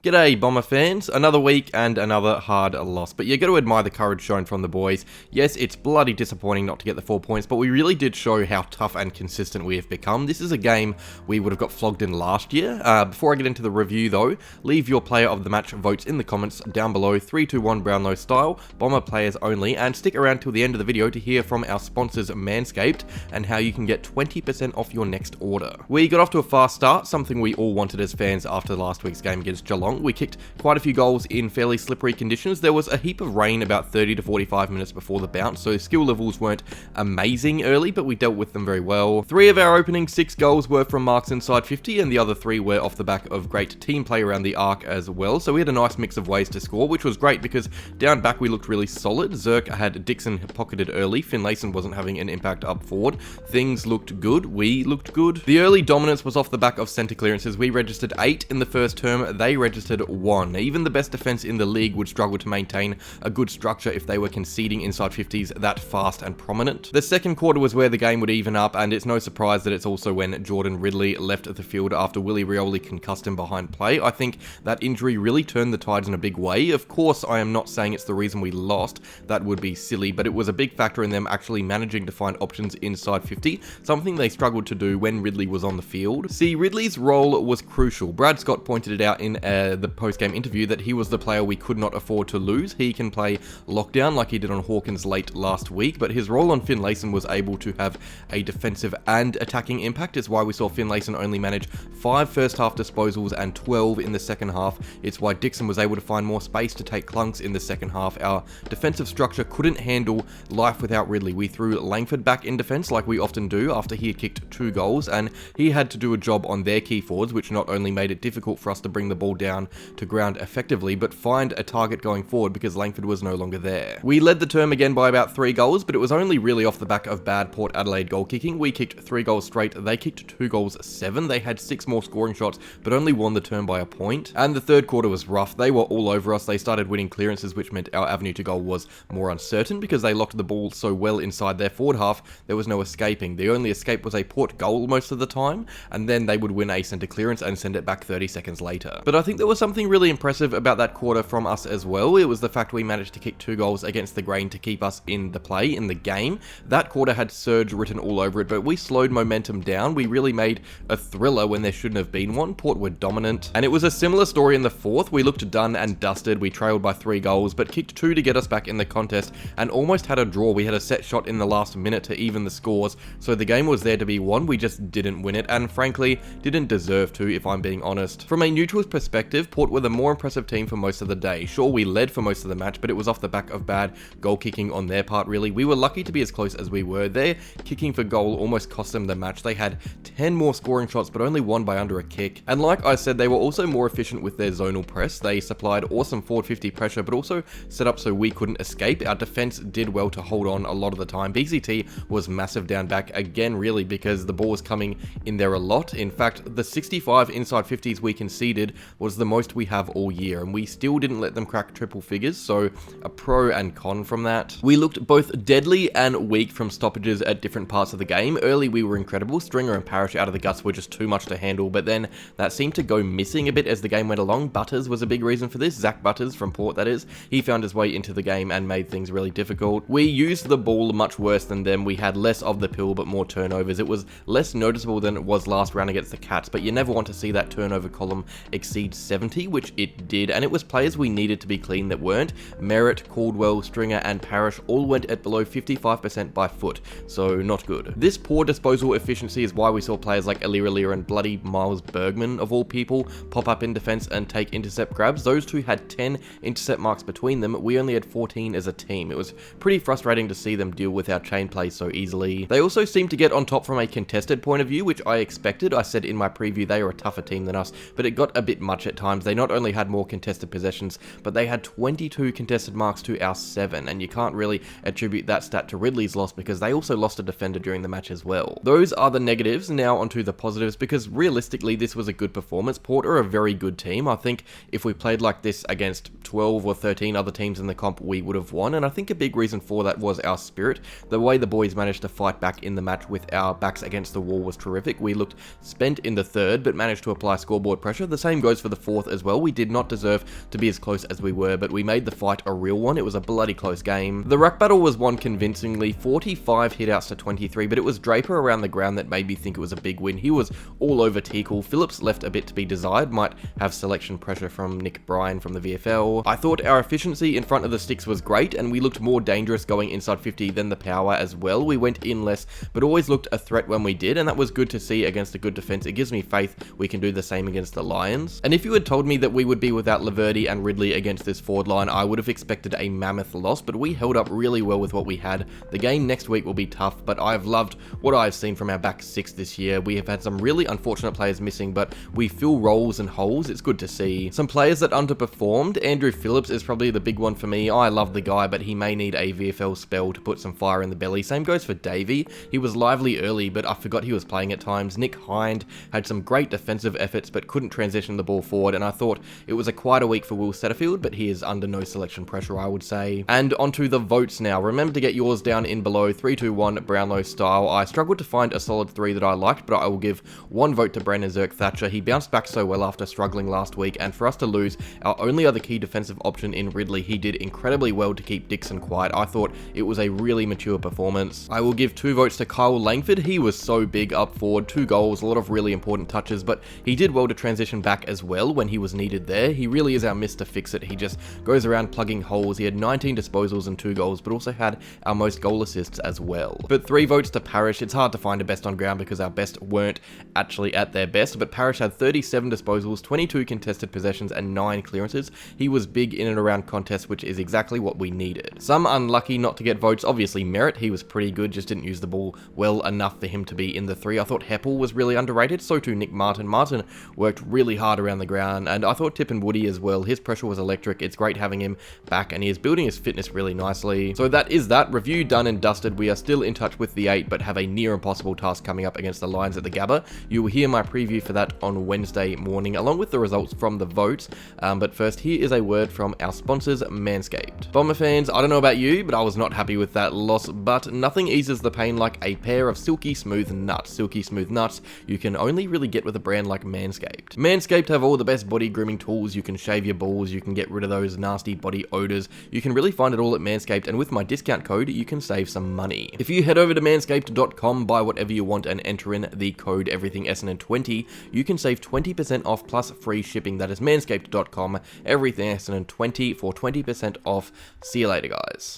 G'day Bomber fans, another week and another hard loss, but you got to admire the courage shown from the boys. Yes, it's bloody disappointing not to get the 4 points, but we really did show how tough and consistent we have become. This is a game we would have got flogged in last year. Before I get into the review though, leave your player of the match votes in the comments down below, 3-2-1 Brownlow style, Bomber players only, and stick around till the end of the video to hear from our sponsors Manscaped and how you can get 20% off your next order. We got off to a fast start, something we all wanted as fans after last week's game against Geelong. We kicked quite a few goals in fairly slippery conditions. There was a heap of rain about 30 to 45 minutes before the bounce, so skill levels weren't amazing early, but we dealt with them very well. 3 of our opening 6 goals were from marks inside 50, and the other 3 were off the back of great team play around the arc as well. So we had a nice mix of ways to score, which was great because down back we looked really solid. Zerk had Dixon pocketed early, Finlayson wasn't having an impact up forward. Things looked good, we looked good. The early dominance was off the back of centre clearances. We registered 8 in the first term, they registered 1. Even the best defense in the league would struggle to maintain a good structure if they were conceding inside 50s that fast and prominent. The second quarter was where the game would even up, and it's no surprise that it's also when Jordan Ridley left the field after Willie Rioli concussed him behind play. I think that injury really turned the tides in a big way. Of course, I am not saying it's the reason we lost, that would be silly, but it was a big factor in them actually managing to find options inside 50, something they struggled to do when Ridley was on the field. See, Ridley's role was crucial. Brad Scott pointed it out in the post-game interview that he was the player we could not afford to lose. He can play lockdown like he did on Hawkins late last week, but his role on Finlayson was able to have a defensive and attacking impact. It's why we saw Finlayson only manage 5 first half disposals and 12 in the second half. It's why Dixon was able to find more space to take clunks in the second half. Our defensive structure couldn't handle life without Ridley. We threw Langford back in defense like we often do after he had kicked 2 goals, and he had to do a job on their key forwards, which not only made it difficult for us to bring the ball down to ground effectively, but find a target going forward because Langford was no longer there. We led the term again by about 3 goals, but it was only really off the back of bad Port Adelaide goal kicking. We kicked 3 goals straight, they kicked 2 goals 7. They had 6 more scoring shots, but only won the term by a point. And the third quarter was rough. They were all over us. They started winning clearances, which meant our avenue to goal was more uncertain because they locked the ball so well inside their forward half, there was no escaping. The only escape was a Port goal most of the time, and then they would win a centre clearance and send it back 30 seconds later. But I think there was something really impressive about that quarter from us as well. It was the fact we managed to kick 2 goals against the grain to keep us in the play, in the game. That quarter had surge written all over it, but we slowed momentum down. We really made a thriller when there shouldn't have been one. Port were dominant, and it was a similar story in the fourth. We looked done and dusted. We trailed by 3 goals, but kicked 2 to get us back in the contest and almost had a draw. We had a set shot in the last minute to even the scores, so the game was there to be won. We just didn't win it, and frankly, didn't deserve to, if I'm being honest. From a neutral's perspective, Port were the more impressive team for most of the day. Sure, we led for most of the match, but it was off the back of bad goal kicking on their part, really. We were lucky to be as close as we were. Their kicking for goal almost cost them the match. They had 10 more scoring shots, but only won by under a kick. And like I said, they were also more efficient with their zonal press. They supplied awesome forward 50 pressure, but also set up so we couldn't escape. Our defense did well to hold on a lot of the time. BCT was massive down back, again, really, because the ball was coming in there a lot. In fact, the 65 inside 50s we conceded was the most we have all year, and we still didn't let them crack triple figures, so a pro and con from that. We looked both deadly and weak from stoppages at different parts of the game. Early we were incredible. Stringer and Parrish out of the guts were just too much to handle, but then that seemed to go missing a bit as the game went along. Butters was a big reason for this. Zach Butters from Port, that is. He found his way into the game and made things really difficult. We used the ball much worse than them. We had less of the pill, but more turnovers. It was less noticeable than it was last round against the Cats, but you never want to see that turnover column exceed 70, which it did, and it was players we needed to be clean that weren't. Merritt, Caldwell, Stringer, and Parrish all went at below 55% by foot, so not good. This poor disposal efficiency is why we saw players like Alira and bloody Miles Bergman, of all people, pop up in defense and take intercept grabs. Those two had 10 intercept marks between them. We only had 14 as a team. It was pretty frustrating to see them deal with our chain play so easily. They also seemed to get on top from a contested point of view, which I expected. I said in my preview they are a tougher team than us, but it got a bit much at times. They not only had more contested possessions, but they had 22 contested marks to our 7, and you can't really attribute that stat to Ridley's loss because they also lost a defender during the match as well. Those are the negatives. Now onto the positives, because realistically this was a good performance. Port are a very good team. I think if we played like this against 12 or 13 other teams in the comp, we would have won, and I think a big reason for that was our spirit. The way the boys managed to fight back in the match with our backs against the wall was terrific. We looked spent in the third, but managed to apply scoreboard pressure. The same goes for the 4th as well. We did not deserve to be as close as we were, but we made the fight a real one. It was a bloody close game. The ruck battle was won convincingly, 45 hitouts to 23, but it was Draper around the ground that made me think it was a big win. He was all over Teakle. Phillips left a bit to be desired, might have selection pressure from Nick Bryan from the VFL. I thought our efficiency in front of the sticks was great, and we looked more dangerous going inside 50 than the power as well. We went in less, but always looked a threat when we did, and that was good to see against a good defense. It gives me faith we can do the same against the Lions. And if you had told me that we would be without Laverty and Ridley against this forward line, I would have expected a mammoth loss, but we held up really well with what we had. The game next week will be tough, but I've loved what I've seen from our back six this year. We have had some really unfortunate players missing, but we fill roles and holes. It's good to see. Some players that underperformed. Andrew Phillips is probably the big one for me. I love the guy, but he may need a VFL spell to put some fire in the belly. Same goes for Davey. He was lively early, but I forgot he was playing at times. Nick Hind had some great defensive efforts, but couldn't transition the ball forward, and I thought it was a quieter week for Will Setterfield, but he is under no selection pressure, I would say. And onto the votes now. Remember to get yours down in below, 3-2-1 Brownlow style. I struggled to find a solid 3 that I liked, but I will give 1 vote to Brandon Zerk-Thatcher. He bounced back so well after struggling last week, and for us to lose our only other key defensive option in Ridley, he did incredibly well to keep Dixon quiet. I thought it was a really mature performance. I will give 2 votes to Kyle Langford. He was so big up forward, 2 goals, a lot of really important touches, but he did well to transition back as well when he was needed there. He really is our Mr. Fix-It. He just goes around plugging holes. He had 19 disposals and 2 goals, but also had our most goal assists as well. But 3 votes to Parrish. It's hard to find a best on ground because our best weren't actually at their best, but Parrish had 37 disposals, 22 contested possessions, and 9 clearances. He was big in and around contests, which is exactly what we needed. Some unlucky not to get votes. Obviously Merritt, he was pretty good, just didn't use the ball well enough for him to be in the 3. I thought Heppel was really underrated, so too Nick Martin. Martin worked really hard around the ground, and I thought Tip and Woody as well. His pressure was electric. It's great having him back, and he is building his fitness really nicely. So that is that. Review done and dusted. We are still in touch with the 8, but have a near impossible task coming up against the Lions at the Gabba. You will hear my preview for that on Wednesday morning, along with the results from the votes. But first, here is a word from our sponsors, Manscaped. Bomber fans, I don't know about you, but I was not happy with that loss, but nothing eases the pain like a pair of silky smooth nuts. Silky smooth nuts you can only really get with a brand like Manscaped. Manscaped have all the best body grooming tools. You can shave your balls, you can get rid of those nasty body odors. You can really find it all at Manscaped, and with my discount code, you can save some money. If you head over to manscaped.com, buy whatever you want, and enter in the code EverythingEssendon20, you can save 20% off plus free shipping. That is manscaped.com, EverythingEssendon20 for 20% off. See you later, guys.